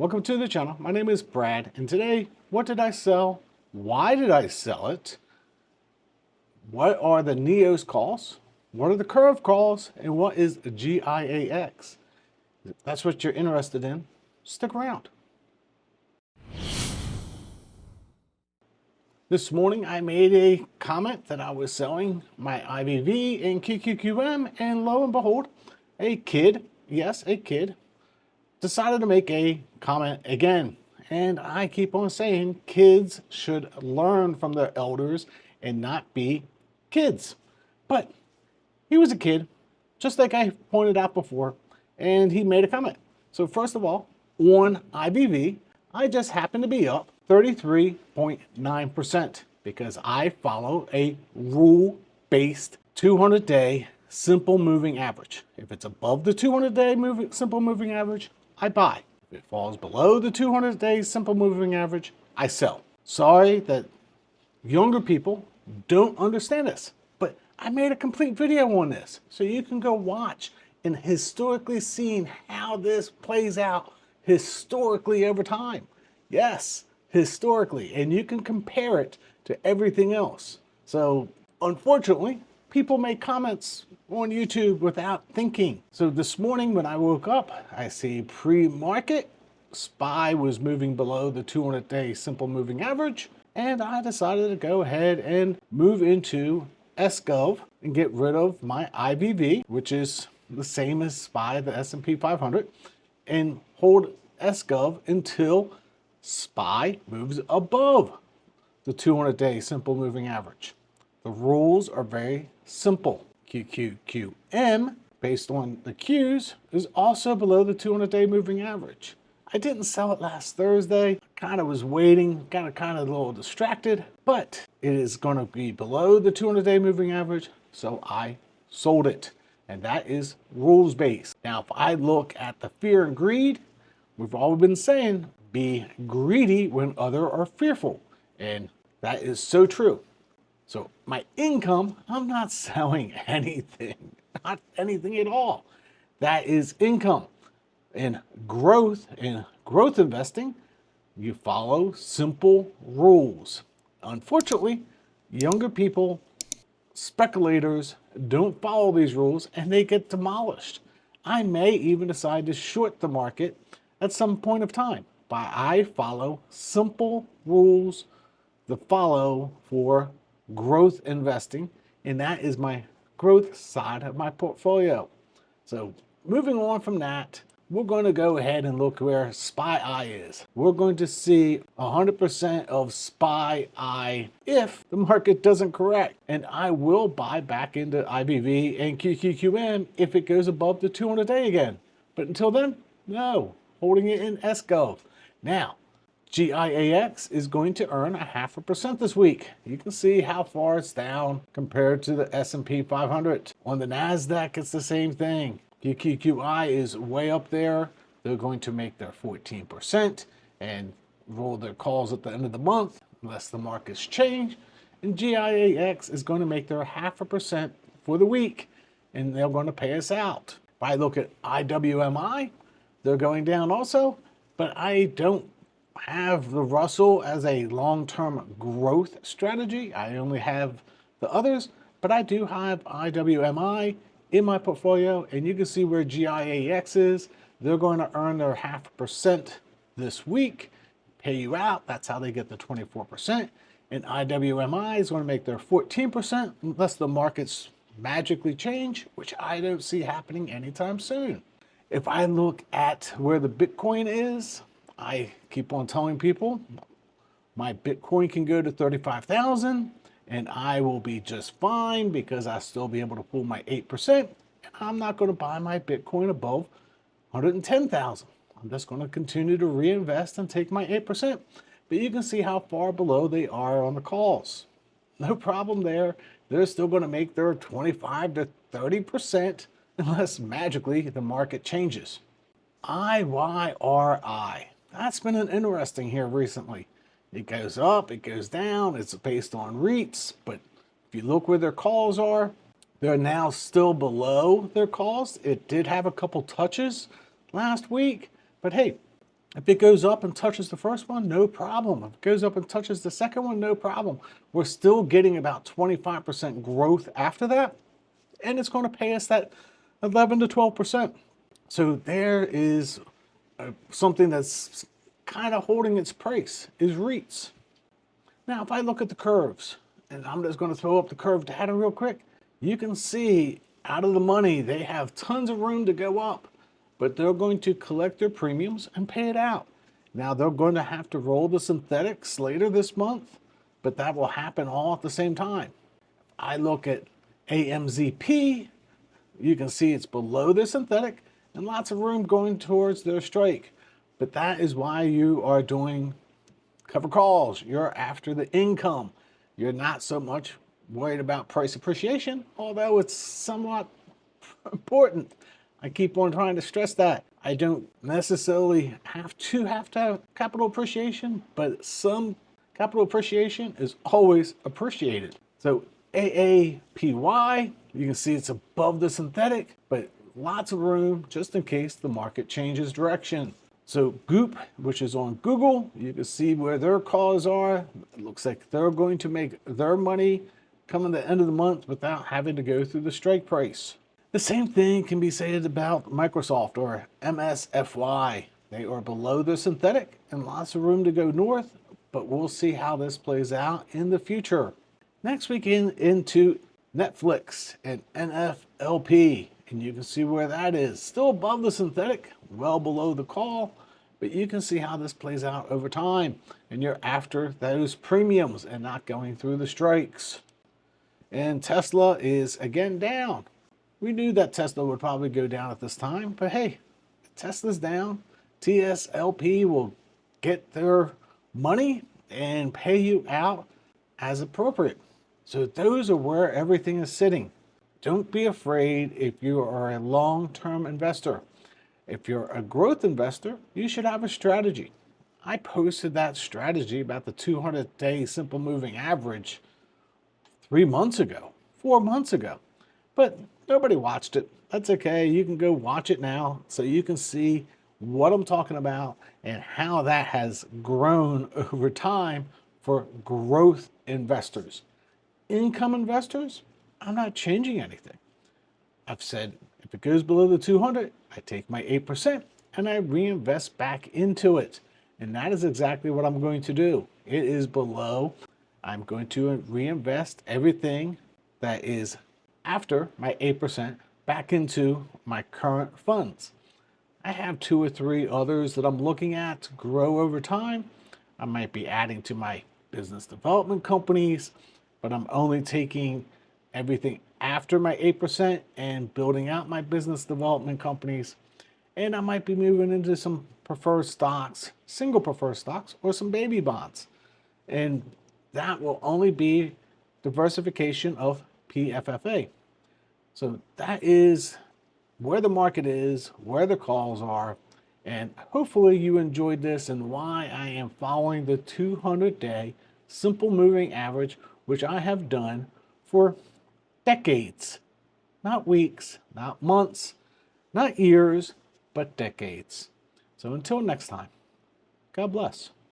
Welcome to the channel. My name is Brad, and today, what did I sell? Why did I sell it? What are the NEOS calls? What are the KURV calls? And what is a GIAX? If that's what you're interested in, stick around. This morning, I made a comment that I was selling my IVV in QQQM, and lo and behold, a kid, yes, a kid, decided to make a comment again. And I keep on saying kids should learn from their elders and not be kids. But he was a kid, just like I pointed out before, and he made a comment. So first of all, on IVV, I just happened to be up 33.9% because I follow a rule-based 200-day simple moving average. If it's above the 200-day simple moving average, I buy. If it falls below the 200-day simple moving average, I sell. Sorry that younger people don't understand this, but I made a complete video on this, so you can go watch and historically seeing how this plays out historically over time. Yes, historically, and you can compare it to everything else. So unfortunately, people make comments on YouTube without thinking. So this morning when I woke up, I see pre-market, SPY was moving below the 200-day simple moving average, and I decided to go ahead and move into SGov and get rid of my IVV, which is the same as SPY, the S&P 500, and hold SGov until SPY moves above the 200-day simple moving average. The rules are very simple. QQQM, based on the Qs, is also below the 200-day moving average. I didn't sell it last Thursday. Kind of was waiting, got kind of a little distracted, but it is going to be below the 200-day moving average, so I sold it. And that is rules-based. Now, if I look at the fear and greed, we've all been saying, be greedy when others are fearful. And that is so true. So my income, I'm not selling anything, not anything at all. That is income. In growth investing, you follow simple rules. Unfortunately, younger people, speculators, don't follow these rules and they get demolished. I may even decide to short the market at some point of time, but I follow simple rules to follow for growth investing, and that is my growth side of my portfolio. So moving on from that, we're going to go ahead and look where SPY is. We're going to see 100% of SPY if the market doesn't correct, and I will buy back into IVV and QQQM if it goes above the 200-day again. But until then, no, holding it in SGov. Now, GIAX is going to earn 0.5% this week. You can see how far it's down compared to the S&P 500. On the NASDAQ, it's the same thing. QQQI is way up there. They're going to make their 14% and roll their calls at the end of the month unless the markets change. And GIAX is going to make their 0.5% for the week, and they're going to pay us out. If I look at IWMI, they're going down also, but I don't have the Russell as a long-term growth strategy. I only have the others, but I do have IWMI in my portfolio, and you can see where GIAX is. They're going to earn their 0.5% this week, pay you out. That's how they get the 24%. And IWMI is going to make their 14% unless the markets magically change, which I don't see happening anytime soon. If I look at where the Bitcoin is, I keep on telling people my Bitcoin can go to 35,000 and I will be just fine because I'll still be able to pull my 8%. And I'm not going to buy my Bitcoin above 110,000. I'm just going to continue to reinvest and take my 8%. But you can see how far below they are on the calls. No problem there. They're still going to make their 25 to 30% unless magically the market changes. IYRI. That's been an interesting here recently. It goes up, it goes down, it's based on REITs, but if you look where their calls are, they're now still below their calls. It did have a couple touches last week, but hey, If it goes up and touches the first one, no problem. If it goes up and touches the second one, no problem. We're still getting about 25% growth after that, and it's going to pay us that 11 to 12%. So there is something that's kind of holding its price, is REITs. Now, if I look at the curves, and I'm just going to throw up the curve data real quick, you can see out of the money, they have tons of room to go up, but they're going to collect their premiums and pay it out. Now, they're going to have to roll the synthetics later this month, but that will happen all at the same time. I look at AMZP, you can see it's below the synthetic and lots of room going towards their strike. But that is why you are doing cover calls. You're after the income. You're not so much worried about price appreciation, although it's somewhat important. I keep on trying to stress that. I don't necessarily have to have capital appreciation, but some capital appreciation is always appreciated. So AAPY, you can see it's above the synthetic, but lots of room just in case the market changes direction. So Goop, which is on Google, you can see where their calls are. It looks like they're going to make their money coming the end of the month without having to go through the strike price. The same thing can be said about Microsoft or MSFY. They are below the synthetic and lots of room to go north, but we'll see how this plays out in the future. Next we get into Netflix and NFLP, and you can see where that is. Still above the synthetic, well below the call, but you can see how this plays out over time, and you're after those premiums and not going through the strikes. And Tesla is again down. We knew that Tesla would probably go down at this time, but hey, Tesla's down. TSLP will get their money and pay you out as appropriate. So those are where everything is sitting. Don't be afraid if you are a long-term investor. If you're a growth investor, you should have a strategy. I posted that strategy about the 200-day simple moving average 3 months ago, 4 months ago, but nobody watched it. That's okay. You can go watch it now so you can see what I'm talking about and how that has grown over time for growth investors. Income investors, I'm not changing anything. I've said if it goes below the 200, I take my 8% and I reinvest back into it. And that is exactly what I'm going to do. It is below. I'm going to reinvest everything that is after my 8% back into my current funds. I have 2 or 3 others that I'm looking at to grow over time. I might be adding to my business development companies, but I'm only taking everything after my 8% and building out my business development companies. And I might be moving into some preferred stocks, single preferred stocks, or some baby bonds. And that will only be diversification of PFFA. So that is where the market is, where the calls are, and hopefully you enjoyed this and why I am following the 200-day simple moving average, which I have done for decades. Not weeks, not months, not years, but decades. So until next time, God bless.